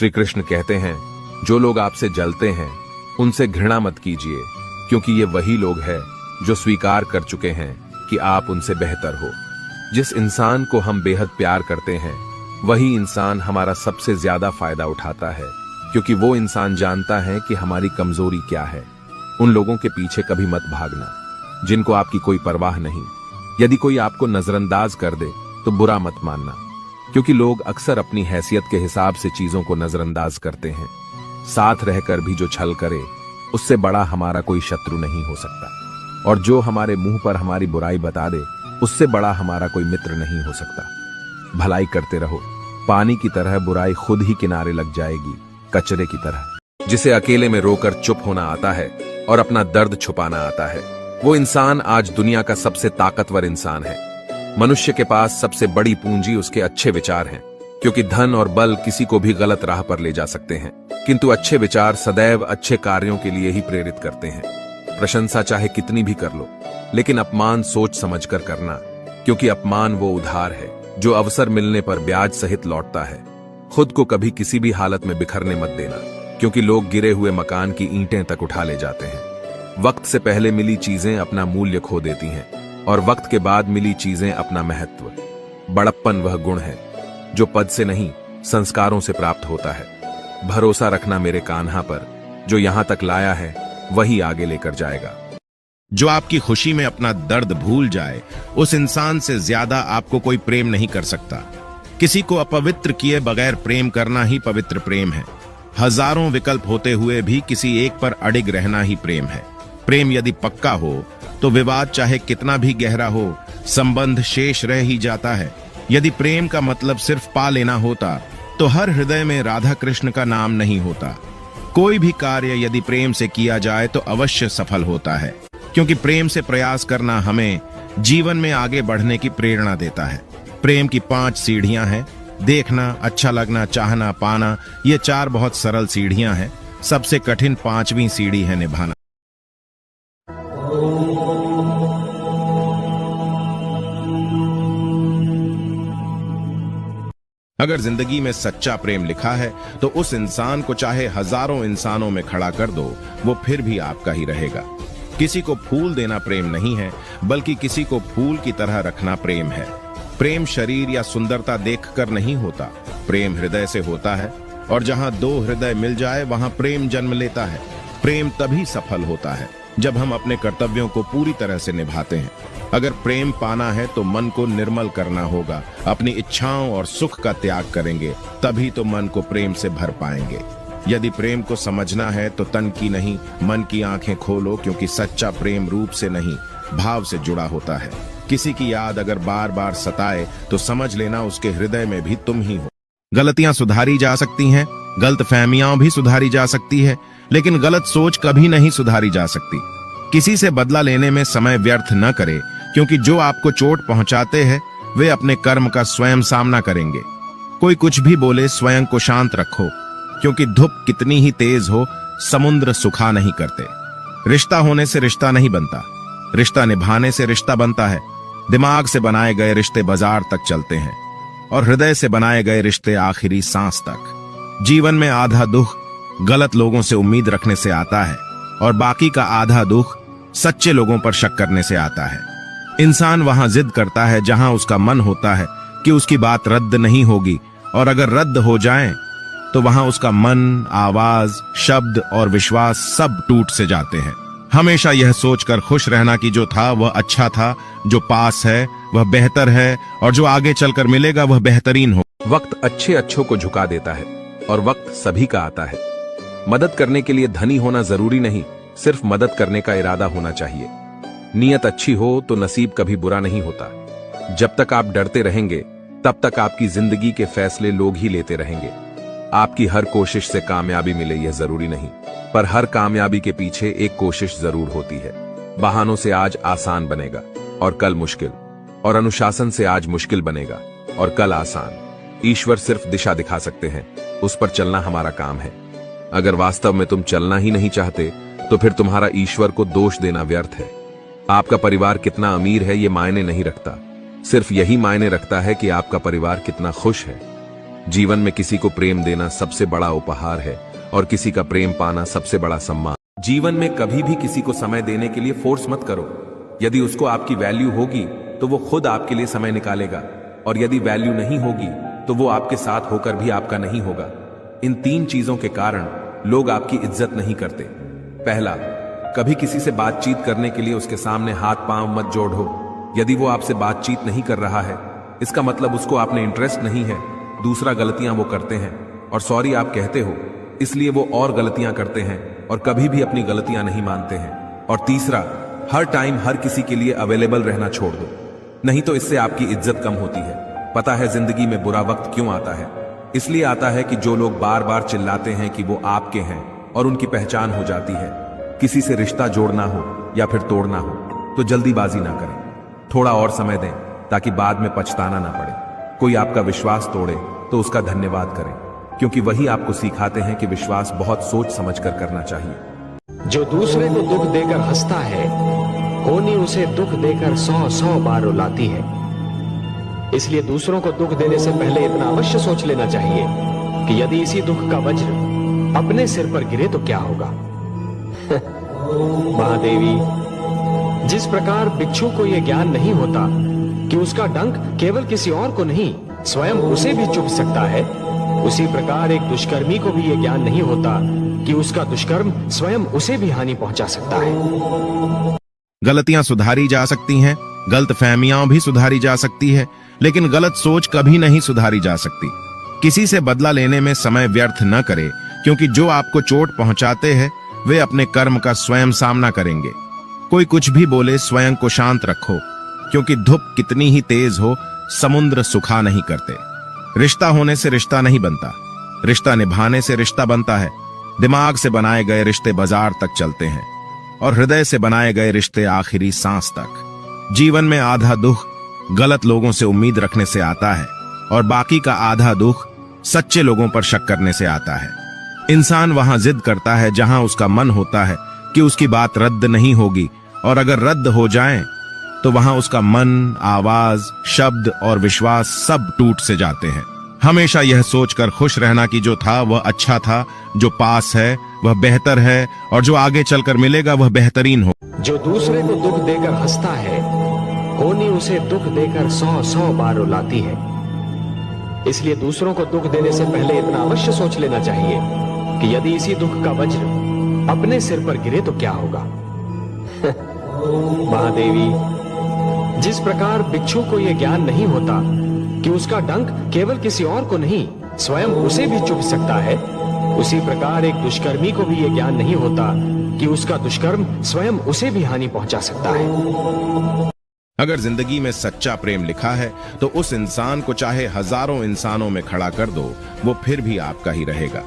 श्री कृष्ण कहते हैं, जो लोग आपसे जलते हैं उनसे घृणा मत कीजिए, क्योंकि ये वही लोग हैं जो स्वीकार कर चुके हैं कि आप उनसे बेहतर हो। जिस इंसान को हम बेहद प्यार करते हैं वही इंसान हमारा सबसे ज्यादा फायदा उठाता है, क्योंकि वो इंसान जानता है कि हमारी कमजोरी क्या है। उन लोगों के पीछे कभी मत भागना जिनको आपकी कोई परवाह नहीं। यदि कोई आपको नजरअंदाज कर दे तो बुरा मत मानना, क्योंकि लोग अक्सर अपनी हैसियत के हिसाब से चीजों को नजरअंदाज करते हैं। साथ रहकर भी जो छल करे उससे बड़ा हमारा कोई शत्रु नहीं हो सकता, और जो हमारे मुंह पर हमारी बुराई बता दे उससे बड़ा हमारा कोई मित्र नहीं हो सकता। भलाई करते रहो, पानी की तरह बुराई खुद ही किनारे लग जाएगी, कचरे की तरह। जिसे अकेले में रोकर चुप होना आता है और अपना दर्द छुपाना आता है, वो इंसान आज दुनिया का सबसे ताकतवर इंसान है। मनुष्य के पास सबसे बड़ी पूंजी उसके अच्छे विचार हैं, क्योंकि धन और बल किसी को भी गलत राह पर ले जा सकते हैं, किंतु अच्छे विचार सदैव अच्छे कार्यों के लिए ही प्रेरित करते हैं। प्रशंसा चाहे कितनी भी कर लो, लेकिन अपमान सोच समझकर करना, क्योंकि अपमान वो उधार है जो अवसर मिलने पर ब्याज सहित लौटता है। खुद को कभी किसी भी हालत में बिखरने मत देना, क्योंकि लोग गिरे हुए मकान की ईंटें तक उठा ले जाते हैं। वक्त से पहले मिली चीजें अपना मूल्य खो देती हैं, और वक्त के बाद मिली चीजें अपना महत्व। बड़प्पन वह गुण है जो पद से नहीं संस्कारों से प्राप्त होता है। भरोसा रखना मेरे कान्हा पर, जो यहां तक लाया है वही आगे लेकर जाएगा। जो आपकी खुशी में अपना दर्द भूल जाए, उस इंसान से ज्यादा आपको कोई प्रेम नहीं कर सकता। किसी को अपवित्र किए बगैर प्रेम करना ही पवित्र प्रेम है। हजारों विकल्प होते हुए भी किसी एक पर अडिग रहना ही प्रेम है। प्रेम यदि पक्का हो तो विवाद चाहे कितना भी गहरा हो, संबंध शेष रह ही जाता है। यदि प्रेम का मतलब सिर्फ पा लेना होता तो हर हृदय में राधा कृष्ण का नाम नहीं होता। कोई भी कार्य यदि प्रेम से किया जाए तो अवश्य सफल होता है, क्योंकि प्रेम से प्रयास करना हमें जीवन में आगे बढ़ने की प्रेरणा देता है। प्रेम की 5 सीढ़ियां हैं: देखना, अच्छा लगना, चाहना, पाना। ये 4 बहुत सरल सीढ़ियां हैं। सबसे कठिन 5वीं सीढ़ी है निभाना। अगर जिंदगी में सच्चा प्रेम लिखा है तो उस इंसान को चाहे हजारों इंसानों में खड़ा कर दो, वो फिर भी आपका ही रहेगा। किसी को फूल देना प्रेम नहीं है, बल्कि किसी को फूल की तरह रखना प्रेम है। प्रेम शरीर या सुंदरता देखकर नहीं होता, प्रेम हृदय से होता है, और जहां 2 हृदय मिल जाए वहां प्रेम जन्म लेता है। प्रेम तभी सफल होता है जब हम अपने कर्तव्यों को पूरी तरह से निभाते हैं। अगर प्रेम पाना है तो मन को निर्मल करना होगा, अपनी इच्छाओं और सुख का त्याग करेंगे, तभी तो मन को प्रेम से भर पाएंगे। यदि प्रेम को समझना है तो तन की नहीं, मन की आंखें खोलो, क्योंकि सच्चा प्रेम रूप से नहीं, भाव से जुड़ा होता है। किसी की याद अगर बार बार सताए तो समझ लेना उसके हृदय में भी तुम ही हो। गलतियां सुधारी जा सकती हैं, गलतफहमियां भी सुधारी जा सकती है, लेकिन गलत सोच कभी नहीं सुधारी जा सकती। किसी से बदला लेने में समय व्यर्थ न करे, क्योंकि जो आपको चोट पहुंचाते हैं वे अपने कर्म का स्वयं सामना करेंगे। कोई कुछ भी बोले, स्वयं को शांत रखो, क्योंकि धूप कितनी ही तेज हो, समुद्र सुखा नहीं करते। रिश्ता होने से रिश्ता नहीं बनता, रिश्ता निभाने से रिश्ता बनता है। दिमाग से बनाए गए रिश्ते बाजार तक चलते हैं, और हृदय से बनाए गए रिश्ते आखिरी सांस तक। जीवन में आधा दुख गलत लोगों से उम्मीद रखने से आता है, और बाकी का आधा दुख सच्चे लोगों पर शक करने से आता है। इंसान वहां जिद करता है जहां उसका मन होता है कि उसकी बात रद्द नहीं होगी, और अगर रद्द हो जाए तो वहां उसका मन, आवाज, शब्द और विश्वास सब टूट से जाते हैं। हमेशा यह सोचकर खुश रहना कि जो था वह अच्छा था, जो पास है वह बेहतर है, और जो आगे चलकर मिलेगा वह बेहतरीन हो। वक्त अच्छे अच्छों को झुका देता है, और वक्त सभी का आता है। मदद करने के लिए धनी होना जरूरी नहीं, सिर्फ मदद करने का इरादा होना चाहिए। नीयत अच्छी हो तो नसीब कभी बुरा नहीं होता। जब तक आप डरते रहेंगे तब तक आपकी जिंदगी के फैसले लोग ही लेते रहेंगे। आपकी हर कोशिश से कामयाबी मिले यह जरूरी नहीं, पर हर कामयाबी के पीछे एक कोशिश जरूर होती है। बहानों से आज आसान बनेगा और कल मुश्किल, और अनुशासन से आज मुश्किल बनेगा और कल आसान। ईश्वर सिर्फ दिशा दिखा सकते हैं, उस पर चलना हमारा काम है। अगर वास्तव में तुम चलना ही नहीं चाहते तो फिर तुम्हारा ईश्वर को दोष देना व्यर्थ है। आपका परिवार कितना अमीर है ये मायने नहीं रखता, सिर्फ यही मायने रखता है कि आपका परिवार कितना खुश है। जीवन में किसी को प्रेम देना सबसे बड़ा उपहार है और किसी का प्रेम पाना सबसे बड़ा सम्मान। जीवन में कभी भी किसी को समय देने के लिए फोर्स मत करो। यदि उसको आपकी वैल्यू होगी तो वो खुद आपके लिए समय निकालेगा, और यदि वैल्यू नहीं होगी तो वो आपके साथ होकर भी आपका नहीं होगा। इन 3 चीजों के कारण लोग आपकी इज्जत नहीं करते। पहला, कभी किसी से बातचीत करने के लिए उसके सामने हाथ पांव मत जोड़ो। यदि वो आपसे बातचीत नहीं कर रहा है, इसका मतलब उसको आप में इंटरेस्ट नहीं है। दूसरा, गलतियां वो करते हैं और सॉरी आप कहते हो, इसलिए वो और गलतियां करते हैं और कभी भी अपनी गलतियां नहीं मानते हैं। और तीसरा, हर टाइम हर किसी के लिए अवेलेबल रहना छोड़ दो, नहीं तो इससे आपकी इज्जत कम होती है। पता है जिंदगी में बुरा वक्त क्यों आता है? इसलिए आता है कि जो लोग बार बार चिल्लाते हैं कि वो आपके हैं और उनकी पहचान हो जाती है। किसी से रिश्ता जोड़ना हो या फिर तोड़ना हो तो जल्दीबाजी ना करें, थोड़ा और समय दें ताकि बाद में पछताना ना पड़े। कोई आपका विश्वास तोड़े तो उसका धन्यवाद करें, क्योंकि वही आपको सिखाते हैं कि विश्वास बहुत सोच समझकर करना चाहिए। जो दूसरे को दुख देकर हंसता है, होनी उसे दुख देकर 100 बार रुलाती है। इसलिए दूसरों को दुख देने से पहले इतना अवश्य सोच लेना चाहिए कि यदि इसी दुख का वज्र अपने सिर पर गिरे तो क्या होगा। महादेवी, जिस प्रकार बिच्छू को यह ज्ञान नहीं होता कि उसका डंक केवल किसी और को नहीं स्वयं उसे भी चुभ सकता है, उसी प्रकार एक दुष्कर्मी को भी यह ज्ञान नहीं होता कि उसका दुष्कर्म स्वयं उसे भी हानि पहुंचा सकता है। गलतियां सुधारी जा सकती हैं, गलतफहमियां भी सुधारी जा सकती है, लेकिन गलत सोच कभी नहीं सुधारी जा सकती। किसी से बदला लेने में समय व्यर्थ न करे, क्योंकि जो आपको चोट पहुंचाते हैं वे अपने कर्म का स्वयं सामना करेंगे। कोई कुछ भी बोले, स्वयं को शांत रखो, क्योंकि धूप कितनी ही तेज हो समुद्र सुखा नहीं करते। रिश्ता होने से रिश्ता नहीं बनता, रिश्ता निभाने से रिश्ता बनता है। दिमाग से बनाए गए रिश्ते बाजार तक चलते हैं और हृदय से बनाए गए रिश्ते आखिरी सांस तक। जीवन में आधा दुख गलत लोगों से उम्मीद रखने से आता है और बाकी का आधा दुख सच्चे लोगों पर शक करने से आता है। इंसान वहां जिद करता है जहां उसका मन होता है कि उसकी बात रद्द नहीं होगी, और अगर रद्द हो जाए तो वहां उसका मन, आवाज, शब्द और विश्वास सब टूट से जाते हैं। हमेशा यह सोचकर खुश रहना कि जो था वह अच्छा था, जो पास है वह बेहतर है और जो आगे चलकर मिलेगा वह बेहतरीन हो। जो दूसरे को दुख देकर हंसता है, होनी उसे दुख देकर 100 बार रुलाती है। इसलिए दूसरों को दुख देने से पहले इतना अवश्य सोच लेना चाहिए कि यदि इसी दुख का वज्र अपने सिर पर गिरे तो क्या होगा। महादेवी, जिस प्रकार बिच्छू को यह ज्ञान नहीं होता कि उसका डंक केवल किसी और को नहीं स्वयं उसे भी चुभ सकता है, उसी प्रकार एक दुष्कर्मी को भी यह ज्ञान नहीं होता कि उसका दुष्कर्म स्वयं उसे भी हानि पहुंचा सकता है। अगर जिंदगी में सच्चा प्रेम लिखा है तो उस इंसान को चाहे हजारों इंसानों में खड़ा कर दो, वो फिर भी आपका ही रहेगा।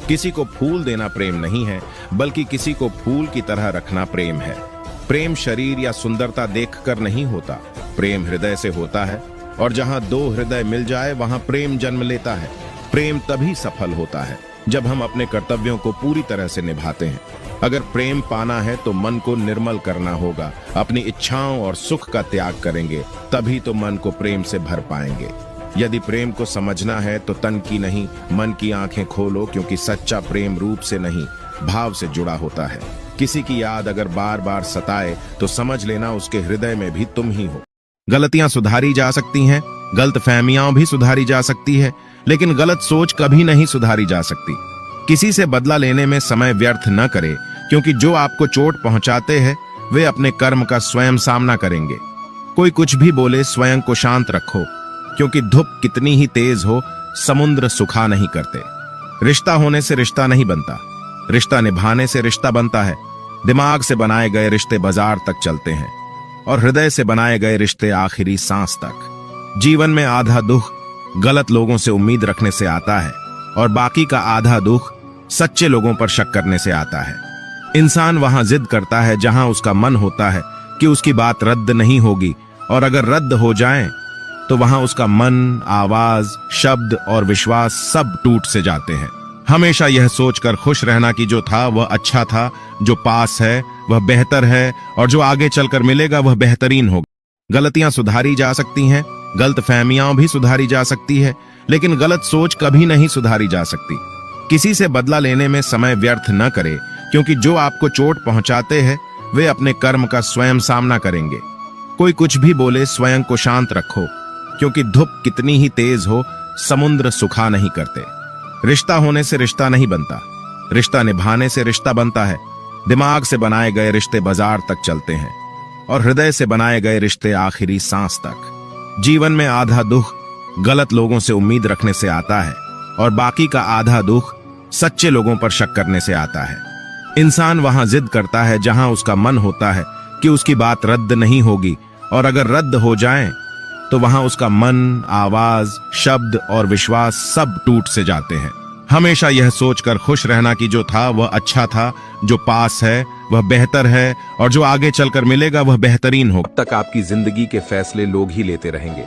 किसी को फूल देना प्रेम नहीं है, बल्कि किसी को फूल की तरह रखना प्रेम है। प्रेम शरीर या सुंदरता देखकर नहीं होता, प्रेम हृदय से होता है, और जहां 2 हृदय मिल जाए वहां प्रेम जन्म लेता है। प्रेम तभी सफल होता है जब हम अपने कर्तव्यों को पूरी तरह से निभाते हैं। अगर प्रेम पाना है तो मन को निर्मल करना होगा, अपनी इच्छाओं और सुख का त्याग करेंगे, तभी तो मन को प्रेम से भर पाएंगे। यदि प्रेम को समझना है तो तन की नहीं मन की आंखें खोलो, क्योंकि सच्चा प्रेम रूप से नहीं भाव से जुड़ा होता है। किसी की याद अगर बार बार सताए तो समझ लेना उसके हृदय में भी तुम ही हो। गलतियां सुधारी जा सकती हैं, गलतफहमियां भी सुधारी जा सकती है, लेकिन गलत सोच कभी नहीं सुधारी जा सकती। किसी से बदला लेने में समय व्यर्थ न करे, क्योंकि जो आपको चोट पहुंचाते हैं वे अपने कर्म का स्वयं सामना करेंगे। कोई कुछ भी बोले, स्वयं को शांत रखो, क्योंकि धूप कितनी ही तेज हो समुद्र सुखा नहीं करते। रिश्ता होने से रिश्ता नहीं बनता, रिश्ता निभाने से रिश्ता बनता है। दिमाग से बनाए गए रिश्ते बाजार तक चलते हैं और हृदय से बनाए गए रिश्ते आखिरी सांस तक। जीवन में आधा दुख गलत लोगों से उम्मीद रखने से आता है और बाकी का आधा दुख सच्चे लोगों पर शक करने से आता है। इंसान वहां जिद करता है जहां उसका मन होता है कि उसकी बात रद्द नहीं होगी, और अगर रद्द हो जाए तो वहां उसका मन, आवाज, शब्द और विश्वास सब टूट से जाते हैं। हमेशा यह सोचकर खुश रहना कि जो था वह अच्छा था, जो पास है वह बेहतर है और जो आगे चलकर मिलेगा वह बेहतरीन होगा। गलतियां सुधारी जा सकती हैं, गलतफहमियां भी सुधारी जा सकती है, लेकिन गलत सोच कभी नहीं सुधारी जा सकती। किसी से बदला लेने में समय व्यर्थ न करे, क्योंकि जो आपको चोट पहुंचाते हैं वे अपने कर्म का स्वयं सामना करेंगे। कोई कुछ भी बोले, स्वयं को शांत रखो, क्योंकि धूप कितनी ही तेज हो, समुद्र सुखा नहीं करते। रिश्ता होने से रिश्ता नहीं बनता, रिश्ता निभाने से रिश्ता बनता है। दिमाग से बनाए गए रिश्ते बाजार तक चलते हैं और हृदय से बनाए गए रिश्ते आखिरी सांस तक। जीवन में आधा दुख गलत लोगों से उम्मीद रखने से आता है और बाकी का आधा दुख सच्चे लोगों पर शक करने से आता है। इंसान वहां जिद करता है जहां उसका मन होता है कि उसकी बात रद्द नहीं होगी, और अगर रद्द हो जाए तो वहां उसका मन, आवाज, शब्द और विश्वास सब टूट से जाते हैं। हमेशा यह सोचकर खुश रहना कि जो था वह अच्छा था, जो पास है वह बेहतर है, और जो आगे चलकर मिलेगा वह बेहतरीन हो। तब तक आपकी जिंदगी के फैसले लोग ही लेते रहेंगे।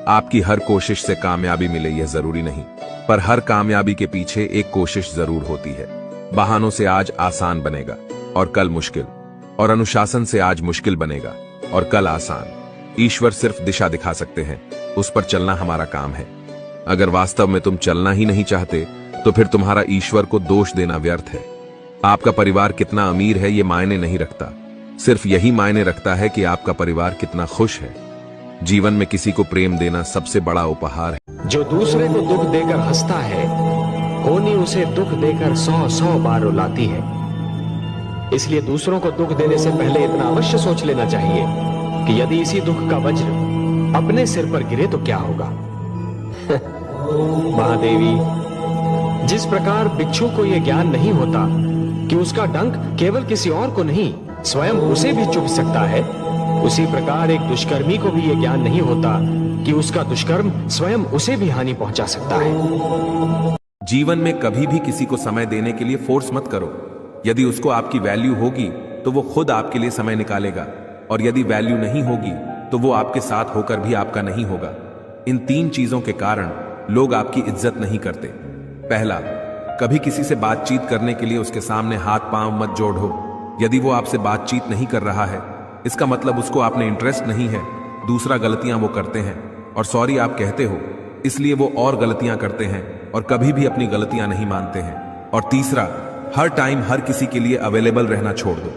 आपकी हर कोशिश से कामयाबी मिले यह जरूरी नहीं, पर हर कामयाबी के पीछे एक कोशिश जरूर होती है। बहानों से आज आसान बनेगा और कल मुश्किल, और अनुशासन से आज मुश्किल बनेगा और कल आसान। ईश्वर सिर्फ दिशा दिखा सकते हैं, उस पर चलना हमारा काम है। अगर वास्तव में तुम चलना ही नहीं चाहते तो फिर तुम्हारा ईश्वर को दोष देना व्यर्थ है। आपका परिवार कितना अमीर है ये मायने नहीं रखता, सिर्फ यही मायने रखता है कि आपका परिवार कितना खुश है। जीवन में किसी को प्रेम देना सबसे बड़ा उपहार है। जो दूसरे को दुख देकर हंसता है, होनी उसे दुख देकर 100 बार रुलाती है। इसलिए दूसरों को दुख देने से पहले इतना अवश्य सोच लेना चाहिए कि यदि इसी दुख का वज्र अपने सिर पर गिरे तो क्या होगा। महादेवी, जिस प्रकार बिच्छू को यह ज्ञान नहीं होता कि उसका डंक केवल किसी और को नहीं स्वयं उसे भी चुभ सकता है, उसी प्रकार एक दुष्कर्मी को भी यह ज्ञान नहीं होता कि उसका दुष्कर्म स्वयं उसे भी हानि पहुंचा सकता है। जीवन में कभी भी किसी को समय देने के लिए फोर्स मत करो। यदि उसको आपकी वैल्यू होगी तो वो खुद आपके लिए समय निकालेगा, और यदि वैल्यू नहीं होगी तो वो आपके साथ होकर भी आपका नहीं होगा। इन 3 चीजों के कारण लोग आपकी इज्जत नहीं करते। पहला, कभी किसी से बातचीत करने के लिए उसके सामने हाथ पांव मत जोड़ो। यदि वो आपसे बातचीत नहीं कर रहा है, इसका मतलब उसको आप में इंटरेस्ट नहीं है। दूसरा, गलतियां वो करते हैं और सॉरी आप कहते हो, इसलिए वो और गलतियां करते हैं और कभी भी अपनी गलतियां नहीं मानते हैं। और तीसरा, हर टाइम हर किसी के लिए अवेलेबल रहना छोड़ दो,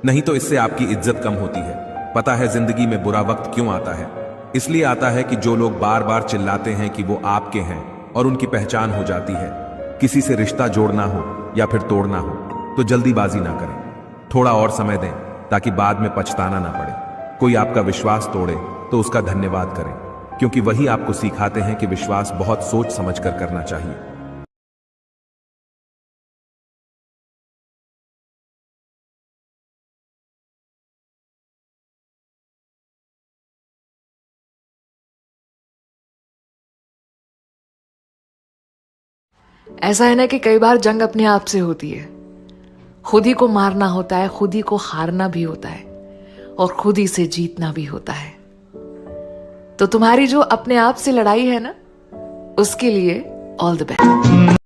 नहीं तो इससे आपकी इज्जत कम होती है। पता है जिंदगी में बुरा वक्त क्यों आता है? इसलिए आता है कि जो लोग बार बार चिल्लाते हैं कि वो आपके हैं और उनकी पहचान हो जाती है। किसी से रिश्ता जोड़ना हो या फिर तोड़ना हो तो जल्दीबाजी ना करें, थोड़ा और समय दें ताकि बाद में पछताना ना पड़े। कोई आपका विश्वास तोड़े तो उसका धन्यवाद करें, क्योंकि वही आपको सिखाते हैं कि विश्वास बहुत सोच समझकर करना चाहिए। ऐसा है ना कि कई बार जंग अपने आप से होती है। खुद ही को मारना होता है, खुद ही को हारना भी होता है और खुद ही से जीतना भी होता है। तो तुम्हारी जो अपने आप से लड़ाई है ना, उसके लिए ऑल द बेस्ट।